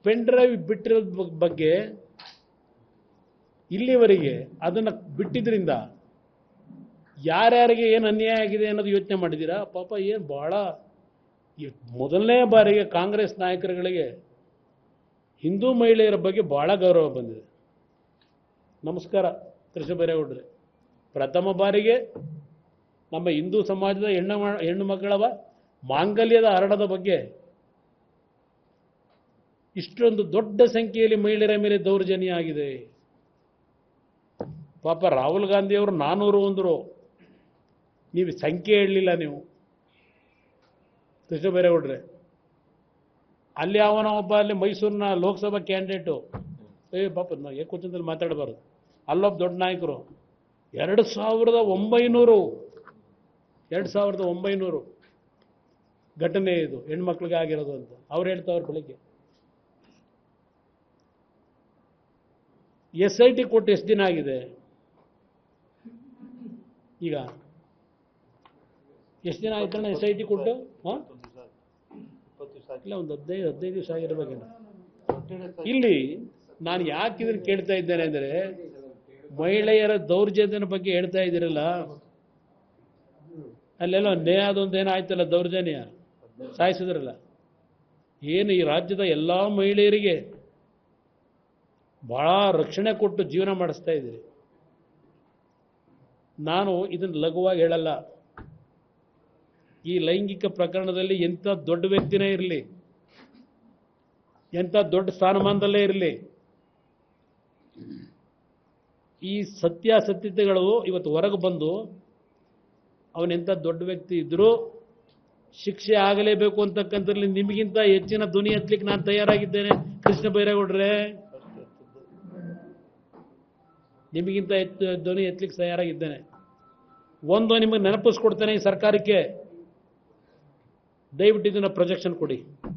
Pen drive ಬಿಟ್ಟಿರೋದ್ ಬಗ್ಗೆ ಇಲ್ಲಿವರೆಗೆ ಅದನ್ನು ಬಿಟ್ಟಿದ್ರಿಂದ ಯಾರ್ಯಾರಿಗೆ ಏನು ಅನ್ಯಾಯ ಆಗಿದೆ ಅನ್ನೋದು ಯೋಚನೆ ಮಾಡಿದ್ದೀರಾ? ಪಾಪ ಏನು ಭಾಳ ಮೊದಲನೇ ಬಾರಿಗೆ ಕಾಂಗ್ರೆಸ್ ನಾಯಕರುಗಳಿಗೆ ಹಿಂದೂ ಮಹಿಳೆಯರ ಬಗ್ಗೆ ಭಾಳ ಗೌರವ ಬಂದಿದೆ. ನಮಸ್ಕಾರ ಕೃಷ್ಣ ಬೈರೇಗೌಡರೆ. ಪ್ರಥಮ ಬಾರಿಗೆ ನಮ್ಮ ಹಿಂದೂ ಸಮಾಜದ ಹೆಣ್ಣು ಮಕ್ಕಳ ಮಾಂಗಲ್ಯದ ಹರಣದ ಬಗ್ಗೆ ಇಷ್ಟೊಂದು ದೊಡ್ಡ ಸಂಖ್ಯೆಯಲ್ಲಿ ಮಹಿಳೆಯರ ಮೇಲೆ ದೌರ್ಜನ್ಯ ಆಗಿದೆ. ಪಾಪ ರಾಹುಲ್ ಗಾಂಧಿಯವರು 400 ಅಂದರು, ನೀವು ಸಂಖ್ಯೆ ಹೇಳಲಿಲ್ಲ. ನೀವು ಕೃಷ್ಣ ಬೈರೇಗೌಡರೆ, ಅಲ್ಲಿ ಅವನ ಒಬ್ಬ ಅಲ್ಲಿ ಮೈಸೂರಿನ ಲೋಕಸಭಾ ಕ್ಯಾಂಡಿಡೇಟು, ಪಾಪ ಏಕವಚನದಲ್ಲಿ ಮಾತಾಡಬಾರ್ದು, ಅಲ್ಲೊಬ್ಬ ದೊಡ್ಡ ನಾಯಕರು 2900 ಘಟನೆ ಇದು ಹೆಣ್ಮಕ್ಳಿಗೆ ಆಗಿರೋದು ಅಂತ ಅವ್ರು ಹೇಳ್ತಾವ್ರು. ಬೆಳಿಗ್ಗೆ SIT ಕೊಟ್ಟು ಎಷ್ಟು ದಿನ ಆಗಿದೆ? ಈಗ ಎಷ್ಟು ದಿನ ಆಯ್ತಣ್ಣ SIT ಕೊಟ್ಟು? ಇಲ್ಲ, ಒಂದು 15 ದಿವಸ ಆಗಿರ್ಬೇಕೇನು. ಇಲ್ಲಿ ನಾನು ಯಾಕೆ ಇದನ್ನು ಕೇಳ್ತಾ ಇದ್ದೇನೆ ಅಂದರೆ, ಮಹಿಳೆಯರ ದೌರ್ಜನ್ಯದ ಬಗ್ಗೆ ಹೇಳ್ತಾ ಇದ್ದೀರಲ್ಲ, ಅಲ್ಲೆಲ್ಲ ಅದೊಂದು ಏನಾಯ್ತಲ್ಲ ದೌರ್ಜನ್ಯ, ಸಾಯಿಸಿದ್ರಲ್ಲ. ಏನು ಈ ರಾಜ್ಯದ ಎಲ್ಲ ಮಹಿಳೆಯರಿಗೆ ಭಾಳ ರಕ್ಷಣೆ ಕೊಟ್ಟು ಜೀವನ ಮಾಡಿಸ್ತಾ ಇದ್ದೀರಿ. ನಾನು ಇದನ್ನು ಲಘುವಾಗಿ ಹೇಳಲ್ಲ. ಈ ಲೈಂಗಿಕ ಪ್ರಕರಣದಲ್ಲಿ ಎಂಥ ದೊಡ್ಡ ವ್ಯಕ್ತಿನೇ ಇರಲಿ, ಎಂಥ ದೊಡ್ಡ ಸ್ಥಾನಮಾನದಲ್ಲೇ ಇರಲಿ, ಈ ಸತ್ಯಾಸತ್ಯತೆಗಳು ಇವತ್ತು ಹೊರಗೆ ಬಂದು ಅವನೆಂಥ ದೊಡ್ಡ ವ್ಯಕ್ತಿ ಇದ್ದರೂ ಶಿಕ್ಷೆ ಆಗಲೇಬೇಕು ಅಂತಕ್ಕಂಥದ್ರಲ್ಲಿ ನಿಮಗಿಂತ ಹೆಚ್ಚಿನ ಧ್ವನಿ ಎತ್ತಲಿಕ್ಕೆ ನಾನು ತಯಾರಾಗಿದ್ದೇನೆ ಕೃಷ್ಣ ಬೈರೇಗೌಡರೇ. ನಿಮಗಿಂತ ಹೆಚ್ಚು ಧ್ವನಿ ಎತ್ತಲಿಕ್ಕೆ ತಯಾರಾಗಿದ್ದೇನೆ. ಒಂದು ನಿಮಗೆ ನೆನಪಿಸ್ಕೊಡ್ತೇನೆ, ಈ ಸರ್ಕಾರಕ್ಕೆ ದಯವಿಟ್ಟು ಇದನ್ನು ಪ್ರೊಜೆಕ್ಷನ್ ಕೊಡಿ.